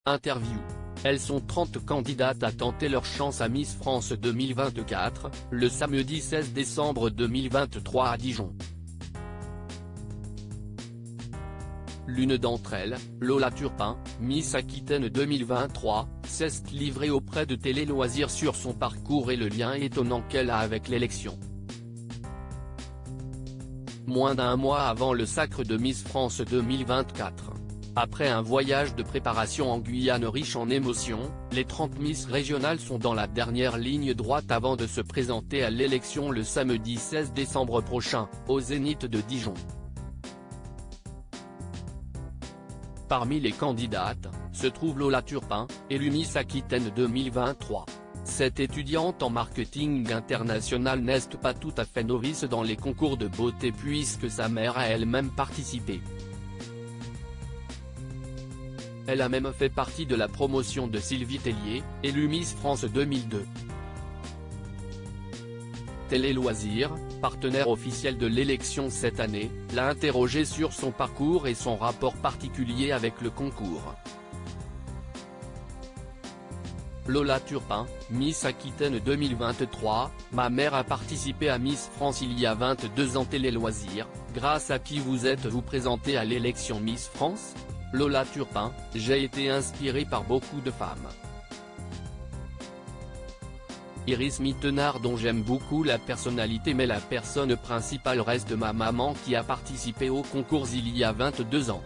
Interview. Elles sont 30 candidates à tenter leur chance à Miss France 2024, le samedi 16 décembre 2023 à Dijon. L'une d'entre elles, Lola Turpin, Miss Aquitaine 2023, s'est livrée auprès de Télé Loisirs sur son parcours et le lien étonnant qu'elle a avec l'élection. Moins d'un mois avant le sacre de Miss France 2024. Après un voyage de préparation en Guyane riche en émotions, les 30 Miss régionales sont dans la dernière ligne droite avant de se présenter à l'élection le samedi 16 décembre prochain, au Zénith de Dijon. Parmi les candidates, se trouve Lola Turpin, élue Miss Aquitaine 2023. Cette étudiante en marketing international n'est pas tout à fait novice dans les concours de beauté puisque sa mère a elle-même participé. Elle a même fait partie de la promotion de Sylvie Tellier, élue Miss France 2002. Télé Loisirs, partenaire officiel de l'élection cette année, l'a interrogée sur son parcours et son rapport particulier avec le concours. Lola Turpin, Miss Aquitaine 2023, ma mère a participé à Miss France il y a 22 ans. Télé Loisirs, grâce à qui vous êtes-vous présentée à l'élection Miss France ? Lola Turpin, j'ai été inspirée par beaucoup de femmes. Iris Mittenard dont j'aime beaucoup la personnalité mais la personne principale reste ma maman qui a participé au concours il y a 22 ans.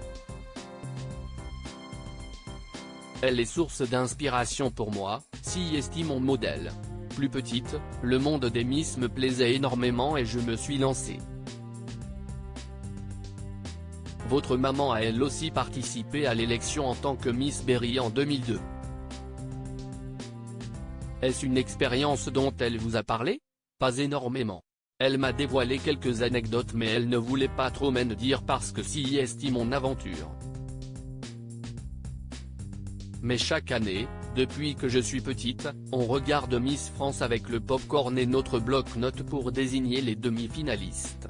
Elle est source d'inspiration pour moi, si estime mon modèle. Plus petite, le monde des Miss me plaisait énormément et je me suis lancée. Votre maman a elle aussi participé à l'élection en tant que Miss Berry en 2002. Est-ce une expérience dont elle vous a parlé? Pas énormément. Elle m'a dévoilé quelques anecdotes mais elle ne voulait pas trop m'en dire parce que si estime mon aventure. Mais chaque année, depuis que je suis petite, on regarde Miss France avec le pop-corn et notre bloc-notes pour désigner les demi-finalistes.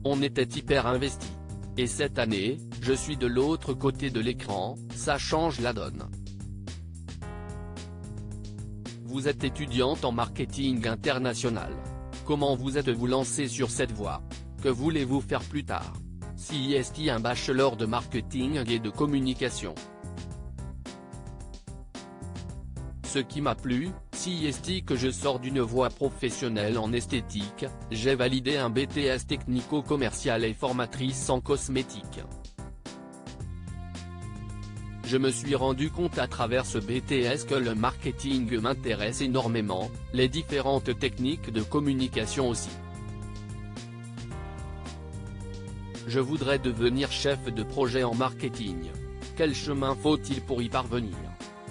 On était hyper investis. Et cette année, je suis de l'autre côté de l'écran, ça change la donne. Vous êtes étudiante en marketing international. Comment vous êtes-vous lancée sur cette voie? Que voulez-vous faire plus tard? Si est un bachelor de marketing et de communication. Ce qui m'a plu, si est que je sors d'une voie professionnelle en esthétique, j'ai validé un BTS technico-commercial et formatrice en cosmétique. Je me suis rendu compte à travers ce BTS que le marketing m'intéresse énormément, les différentes techniques de communication aussi. Je voudrais devenir chef de projet en marketing. Quel chemin faut-il pour y parvenir?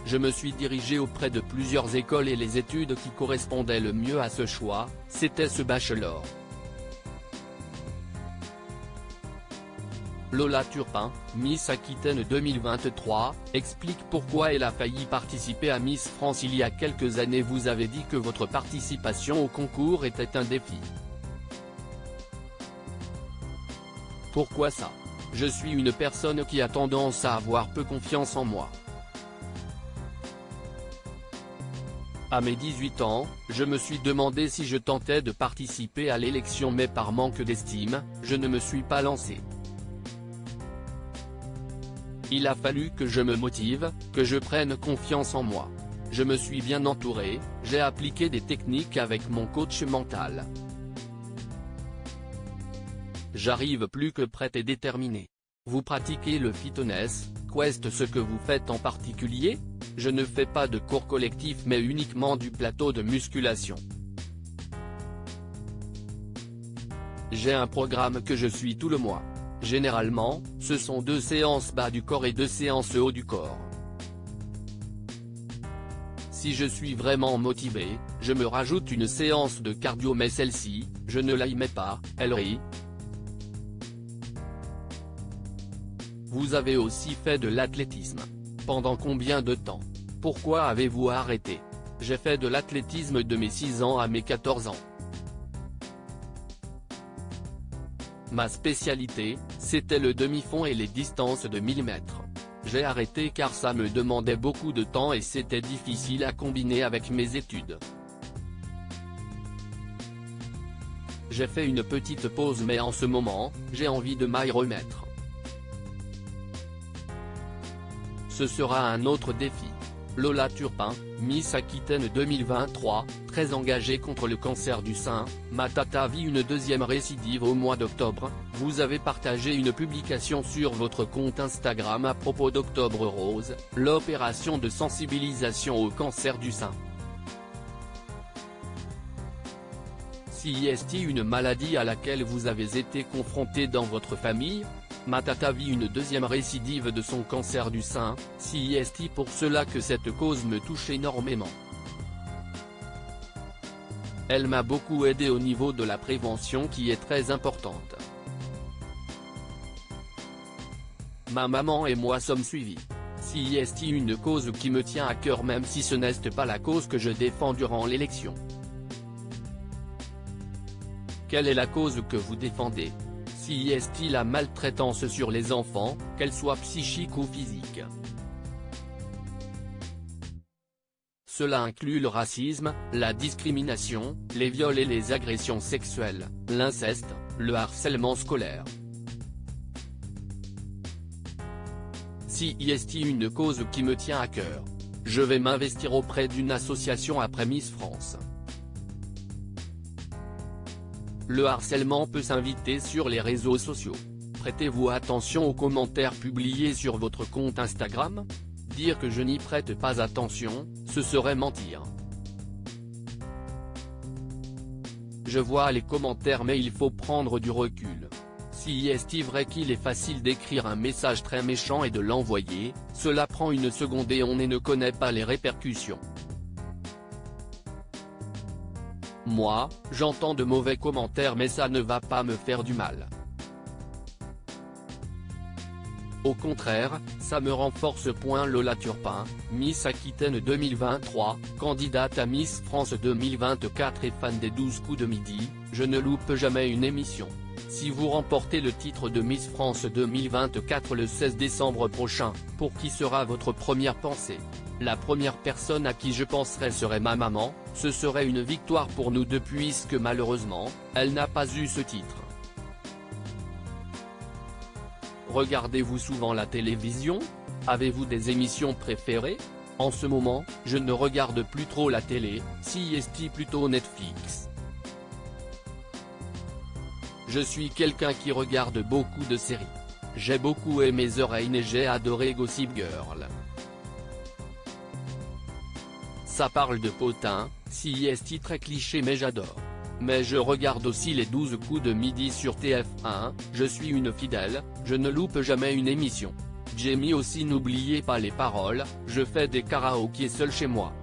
Je me suis dirigé auprès de plusieurs écoles et les études qui correspondaient le mieux à ce choix, c'était ce bachelor. Lola Turpin, Miss Aquitaine 2023, explique pourquoi elle a failli participer à Miss France il y a quelques années. Vous avez dit que votre participation au concours était un défi. Pourquoi ça? Je suis une personne qui a tendance à avoir peu confiance en moi. À mes 18 ans, je me suis demandé si je tentais de participer à l'élection mais par manque d'estime, je ne me suis pas lancé. Il a fallu que je me motive, que je prenne confiance en moi. Je me suis bien entouré, j'ai appliqué des techniques avec mon coach mental. J'arrive plus que prête et déterminée. Vous pratiquez le fitness, qu'est-ce ce que vous faites en particulier? Je ne fais pas de cours collectifs mais uniquement du plateau de musculation. J'ai un programme que je suis tout le mois. Généralement, ce sont 2 séances bas du corps et 2 séances haut du corps. Si je suis vraiment motivé, je me rajoute une séance de cardio mais celle-ci, je ne l'aimais pas, elle rit. Vous avez aussi fait de l'athlétisme. Pendant combien de temps? Pourquoi avez-vous arrêté? J'ai fait de l'athlétisme de mes 6 ans à mes 14 ans. Ma spécialité, c'était le demi-fond et les distances de 1000 mètres. J'ai arrêté car ça me demandait beaucoup de temps et c'était difficile à combiner avec mes études. J'ai fait une petite pause mais en ce moment, j'ai envie de m'y remettre. Ce sera un autre défi. Lola Turpin, Miss Aquitaine 2023, très engagée contre le cancer du sein, ma tata vit une deuxième récidive au mois d'octobre. Vous avez partagé une publication sur votre compte Instagram à propos d'Octobre Rose, l'opération de sensibilisation au cancer du sein. Si est une maladie à laquelle vous avez été confronté dans votre famille? Ma tata vit une deuxième récidive de son cancer du sein, si est pour cela que cette cause me touche énormément. Elle m'a beaucoup aidé au niveau de la prévention qui est très importante. Ma maman et moi sommes suivis. Si est une cause qui me tient à cœur même si ce n'est pas la cause que je défends durant l'élection. Quelle est la cause que vous défendez? Si est la maltraitance sur les enfants, qu'elle soit psychique ou physique. Cela inclut le racisme, la discrimination, les viols et les agressions sexuelles, l'inceste, le harcèlement scolaire. Si est une cause qui me tient à cœur. Je vais m'investir auprès d'une association après Miss France. Le harcèlement peut s'inviter sur les réseaux sociaux. Prêtez-vous attention aux commentaires publiés sur votre compte Instagram? Dire que je n'y prête pas attention, ce serait mentir. Je vois les commentaires mais il faut prendre du recul. Si est vrai qu'il est facile d'écrire un message très méchant et de l'envoyer, cela prend une seconde et on ne connaît pas les répercussions. Moi, j'entends de mauvais commentaires mais ça ne va pas me faire du mal. Au contraire, ça me renforce. Lola Turpin, Miss Aquitaine 2023, candidate à Miss France 2024 et fan des 12 coups de midi, je ne loupe jamais une émission. Si vous remportez le titre de Miss France 2024 le 16 décembre prochain, pour qui sera votre première pensée? La première personne à qui je penserais serait ma maman. Ce serait une victoire pour nous deux puisque malheureusement, elle n'a pas eu ce titre. Regardez-vous souvent la télévision? Avez-vous des émissions préférées? En ce moment, je ne regarde plus trop la télé, si est plutôt Netflix. Je suis quelqu'un qui regarde beaucoup de séries. J'ai beaucoup aimé The Rain et j'ai adoré Gossip Girl. Ça parle de potin, si est très cliché mais j'adore. Mais je regarde aussi les 12 coups de midi sur TF1, je suis une fidèle, je ne loupe jamais une émission. Jamie aussi, n'oubliez pas les paroles, je fais des karaokés seul chez moi.